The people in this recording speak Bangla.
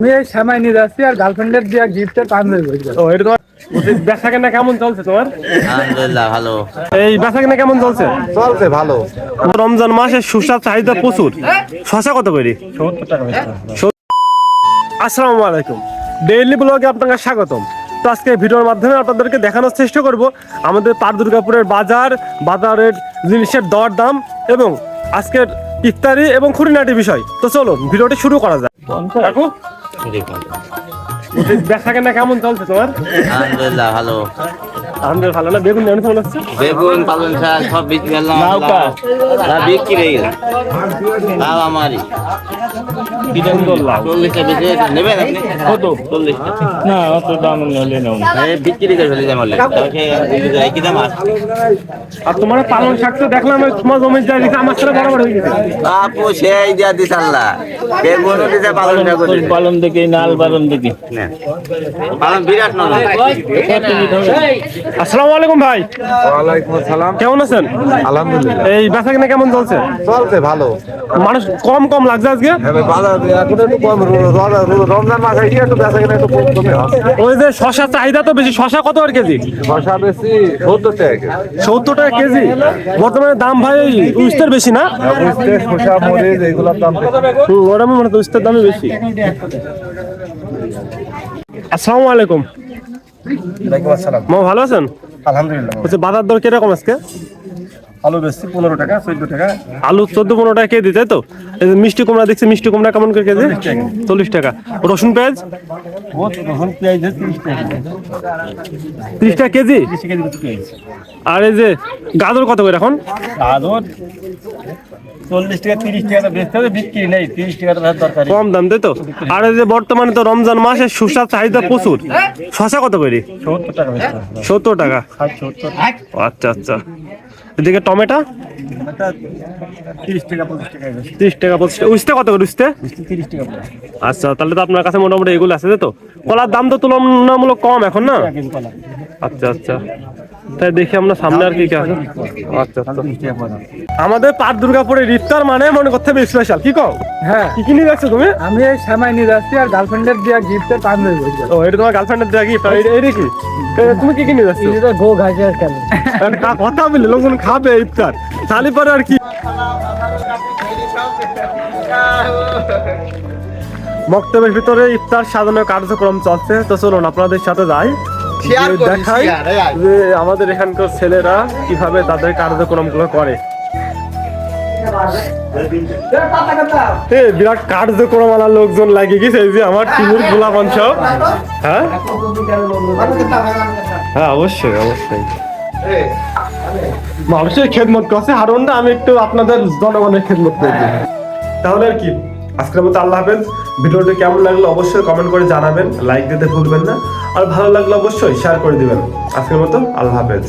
আমি এই সেমাই নিয়ে যাচ্ছি আর গার্লফ্রেন্ডের দিয়ে গিফটের পাঞ্জাবি বলছি। ও এটা তোমার বেচা কেনা কেমন চলছে তোমার? আলহামদুলিল্লাহ ভালো। এই বেচা কেনা কেমন চলছে? চলছে ভালো। রমজান মাসে শসার চাহিদা প্রচুর। শসা কত করে? 70 টাকা। আসসালামু আলাইকুম, ডেইলি ব্লগে আপনাকে স্বাগতম। তো আজকে ভিডিওর মাধ্যমে আপনাদেরকে দেখানোর চেষ্টা করব আমাদের পার দুর্গাপুরের বাজারের জিনিসের দর দাম এবং আজকের ইফতারি এবং খুঁটিনাটি বিষয়। তো চলো ভিডিওটি শুরু করা যায়। কাকু, বেচা কেনা কেমন চলছে তোমার? আলহামদুলিল্লাহ ভালো। আমাদের ভালো না? বেগুন কেমন চলছে? বেগুন পালং শাক সব বিক্রি করলাম। বিক্রি হয়ে গেল। লাভ আমারই। লাভ 40টা বেশি নেবেন আপনি? কত? 40টা। না অত দাম হলে নাও। বিক্রি করে ফেলে যাবো। কি দাম আর? আর তোমার পালং শাক তো দেখলাম তোমার জমি যায় দেখে আমার সাথে বরাবর হয়ে গেছে। আপু সেই দিয়া দিস আল্লাহ। বেগুনও দিতে পালং শাক দিতে। পালন দেখি নাল বালন দেখি পালং বিরাট নরম। আসসালামু আলাইকুম ভাই। ওয়ালাইকুম আসসালাম। কেমন আছেন? আলহামদুলিল্লাহ এই বেচা কিনা কেমন চলছে? চলছে ভালো। মানুষ কম লাগছে আজকে। হ্যাঁ বাজার এখন একটু কম, রমজান মাস আইডিয়া একটু বেচা কিনা একটু কমে হয়। ওই যে শশা চাহিদা তো বেশি। শশা কত আর কেজি? শসা বেশি 70 টাকা। 70 টাকা কেজি। বর্তমানে দাম ভাই উস্তের বেশি না? বুঝতে শসা মরিচ এগুলোর দাম ওরা মনে হয় উস্তের দামই বেশি। আসসালামু আলাইকুম। ওয়ালাইকুম আসসালাম। মা ভালো আছেন? আলহামদুলিল্লাহ। হচ্ছে বাজার দর কিরকম আজকে? আলু বেশি 15 টাকা 14 টাকা। আলু 14-15 টাকা কেজি, তাই তো? এই যে মিষ্টি কুমড়া দেখছি, মিষ্টি কুমড়া কেমন করে কেজি? 40 টাকা। রসুন পেঁয়াজ রসুন পেঁয়াজ 30 টাকা। 30 টাকা কেজি। 30 কেজি পেঁয়াজ। আর এই যে গাজর কত করে এখন? গাজর 40 টাকা 30 টাকা বেচতে হবে, বিক্রি নেই। 30 টাকা দরকার। কম দাম, তাই তো? আর এই যে বর্তমানে তো রমজান মাসে শসার চাহিদা প্রচুর। শসা কত করে? 70 টাকা বেচতে হবে। 70 টাকা। 70 আচ্ছা আচ্ছা। এদিকে টমেটো 30 টাকা 25 টাকা বেশি। 30 টাকা 25 টাকা। উস্তে কত করে উস্তে? 30 টাকা পড়ে। আচ্ছা, তাহলে তো আপনার কাছে মোটামুটি এগুলো আছে, তাই তো? কলার দাম তো তুলনামূলক কম এখন না? কেজি কলা আচ্ছা আচ্ছা। তাই দেখি আমরা সামনে আর কি কি আছে। আচ্ছা আচ্ছা। 30 টাকা পড়ে। আমাদের পাট দুর্গাপুরের ইফতার মানে মনে করতে হবে স্পেশাল। কি কও? হ্যাঁ, কি কি নিয়ে যাচ্ছ তুমি? আমি এই সেমাই নিয়ে যাচ্ছি আর গার্লফ্রেন্ডের দিয়ে গিফটের পাঞ্জাবি বলছি। ও এটা তোমার গার্লফ্রেন্ডের দেয়া গিফট। এটা কি? তুমি কি কি নিয়ে যাচ্ছ? এটা গো ঘাসে আর কেন? কথা বলি, লোকজন খাবে ইফতার তাহলে পরে আর কি। মক্তবের ভিতরে ইফতার সাজানোর কার্যক্রম চলছে। তো চলুন আপনাদের সাথে যাই, দেখাই যে আমাদের এখানকার ছেলেরা কিভাবে তাদের কার্যক্রমগুলো করে। বিরাট কার্যক্রম আলা লোকজন লাগিয়ে গেছে। এই যে আমার টিমের গোলা বংশ। হ্যাঁ হ্যাঁ, অবশ্যই অবশ্যই মানুষের খেদমত করছে হারুনটা, আমি একটু আপনাদের জনগণের খেদমত করছি। তাহলে আর কি, আজকের মতো আল্লাহ হাফেজ। ভিডিওটি কেমন লাগলো অবশ্যই কমেন্ট করে জানাবেন, লাইক দিতে ভুলবেন না, আর ভালো লাগলে অবশ্যই শেয়ার করে দিবেন। আজকের মতো আল্লাহ হাফেজ।